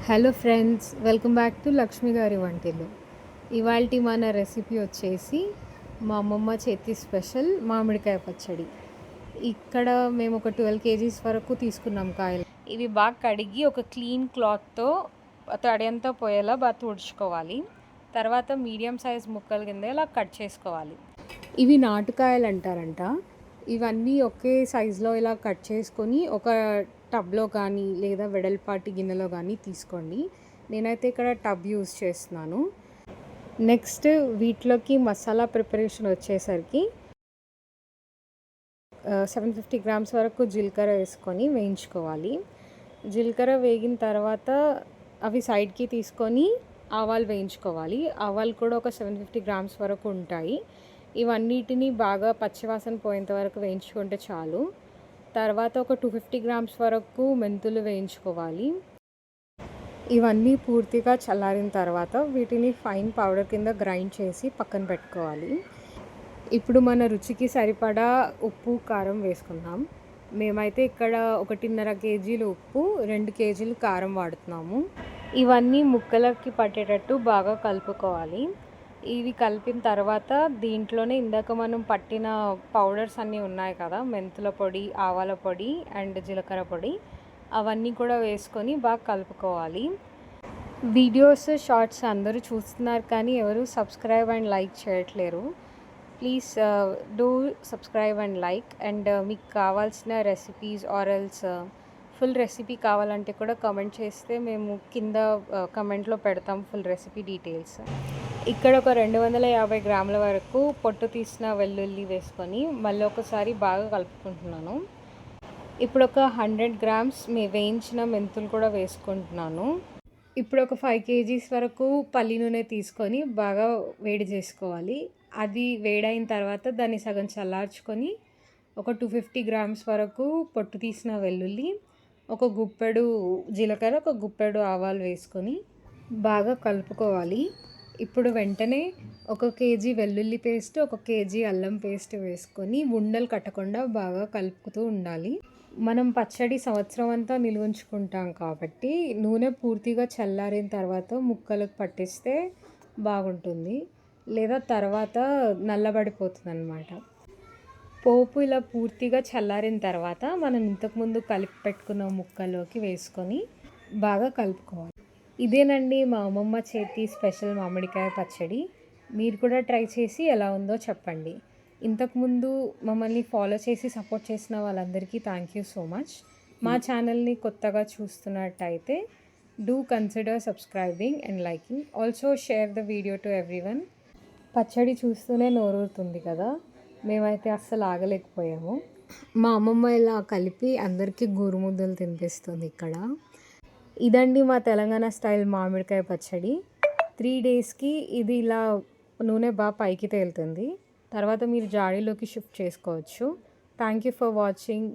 Hello friends, welcome back to Lakshmi గారి వంటిల్లు. ఇవాల్టి మన రెసిపీ వచ్చేసి మా అమ్మమ్మ చేతి స్పెషల్ మామిడికాయ పచ్చడి. ఇక్కడ మేము ఒక 12 కేజీస్ వరకు తీసుకున్నాం కాయలు. ఇవి బాగా కడిగి ఒక క్లీన్ క్లాత్తో తడి అంతా పోయేలా బాగా తుడుచుకోవాలి. తర్వాత మీడియం సైజ్ ముక్కల కింద ఇలా కట్ చేసుకోవాలి. ఇవి నాటుకాయలు అంటారంట. ఇవన్నీ ఒకే సైజులో ఇలా కట్ చేసుకొని ఒక టబ్లో కానీ లేదా వెడల్పాటి గిన్నెలో కానీ తీసుకోండి. నేనైతే ఇక్కడ టబ్ యూజ్ చేస్తున్నాను. నెక్స్ట్ వీటిలోకి మసాలా ప్రిపరేషన్ వచ్చేసరికి 750 గ్రామ్స్ వరకు జీలకర్ర వేసుకొని వేయించుకోవాలి. జీలకర్ర వేగిన తర్వాత అవి సైడ్కి తీసుకొని ఆవాలు వేయించుకోవాలి. ఆవాలు కూడా ఒక 750 గ్రామ్స్ వరకు ఉంటాయి. ఇవన్నిటిని బాగా పచ్చివాసన పోయేంత వరకు వేయించుకుంటే చాలు. తర్వాత ఒక 250 గ్రామ్స్ వరకు మెంతులు వేయించుకోవాలి. ఇవన్నీ పూర్తిగా చల్లారిన తర్వాత వీటిని ఫైన్ పౌడర్ కింద గ్రైండ్ చేసి పక్కన పెట్టుకోవాలి. ఇప్పుడు మన రుచికి సరిపడా ఉప్పు, కారం వేసుకుందాం. మేమైతే ఇక్కడ 1.5 కేజీలు ఉప్పు, 2 కేజీలు కారం వాడుతున్నాము. ఇవన్నీ ముక్కలకి పట్టేటట్టు బాగా కలుపుకోవాలి. ఇవి కలిపిన తర్వాత దీంట్లోనే ఇందాక మనం పట్టిన పౌడర్స్ అన్నీ ఉన్నాయి కదా, మెంతుల పొడి, ఆవాల పొడి అండ్ జీలకర్ర పొడి, అవన్నీ కూడా వేసుకొని బాగా కలుపుకోవాలి. వీడియోస్, షార్ట్స్ అందరూ చూస్తున్నారు కానీ ఎవరు సబ్స్క్రైబ్ అండ్ లైక్ చేయట్లేరు. Please do subscribe and like. And మీకు కావాల్సిన recipes or else full recipe కావాలంటే కూడా కమెంట్ చేస్తే మేము కింద కమెంట్లో పెడతాం ఫుల్ రెసిపీ డీటెయిల్స్. ఇక్కడ ఒక 250 గ్రాముల వరకు పొట్టు తీసిన వెల్లుల్లి వేసుకొని మళ్ళీ ఒకసారి బాగా కలుపుకుంటున్నాను. ఇప్పుడు ఒక 100 గ్రామ్స్ వేయించిన మెంతులు కూడా వేసుకుంటున్నాను. ఇప్పుడు ఒక 5 కేజీస్ వరకు పల్లి నూనె తీసుకొని బాగా వేడి చేసుకోవాలి. అది వేడైన తర్వాత దాన్ని సగం చల్లార్చుకొని ఒక 250 గ్రామ్స్ వరకు పొట్టు తీసిన వెల్లుల్లి, ఒక గుప్పెడు జీలకర్ర, ఒక గుప్పెడు ఆవాలు వేసుకొని బాగా కలుపుకోవాలి. ఇప్పుడు వెంటనే 1 కేజీ వెల్లుల్లి పేస్ట్, 1 కేజీ అల్లం పేస్ట్ వేసుకొని ఉండలు కట్టకుండా బాగా కలుపుతూ ఉండాలి. మనం పచ్చడి సంవత్సరం అంతా నిల్వ ఉంచుకుంటాం కాబట్టి నూనె పూర్తిగా చల్లారిన తర్వాత ముక్కలకు పట్టిస్తే బాగుంటుంది, లేదా తర్వాత నల్లబడిపోతుంది అన్నమాట. పోపు ఇలా పూర్తిగా చల్లారిన తర్వాత మనం ఇంతకుముందు కలిపి పెట్టుకున్న ముక్కలోకి వేసుకొని బాగా కలుపుకోవాలి. ఇదేనండి మా అమ్మమ్మ చేతి స్పెషల్ మామిడికాయ పచ్చడి. మీరు కూడా ట్రై చేసి ఎలా ఉందో చెప్పండి. ఇంతకుముందు మమ్మల్ని ఫాలో చేసి సపోర్ట్ చేసిన వాళ్ళందరికీ థ్యాంక్ యూ సో మచ్. మా ఛానల్ని కొత్తగా చూస్తున్నట్టయితే do consider subscribing and liking. Also share the video to everyone. పచ్చడి చూస్తూనే నోరూరుతుంది కదా, మేమైతే అస్సలు ఆగలేకపోయాము. మా అమ్మమ్మ ఇలా కలిపి అందరికీ గోరుముద్దలు తినిపిస్తుంది ఇక్కడ. ఇదండి మా తెలంగాణ స్టైల్ మామిడికాయ పచ్చడి. 3 డేస్కి ఇది ఇలా నూనె బాగా పైకి తేలుతుంది. తర్వాత మీరు జాడీలోకి షిఫ్ట్ చేసుకోవచ్చు. Thank you for watching.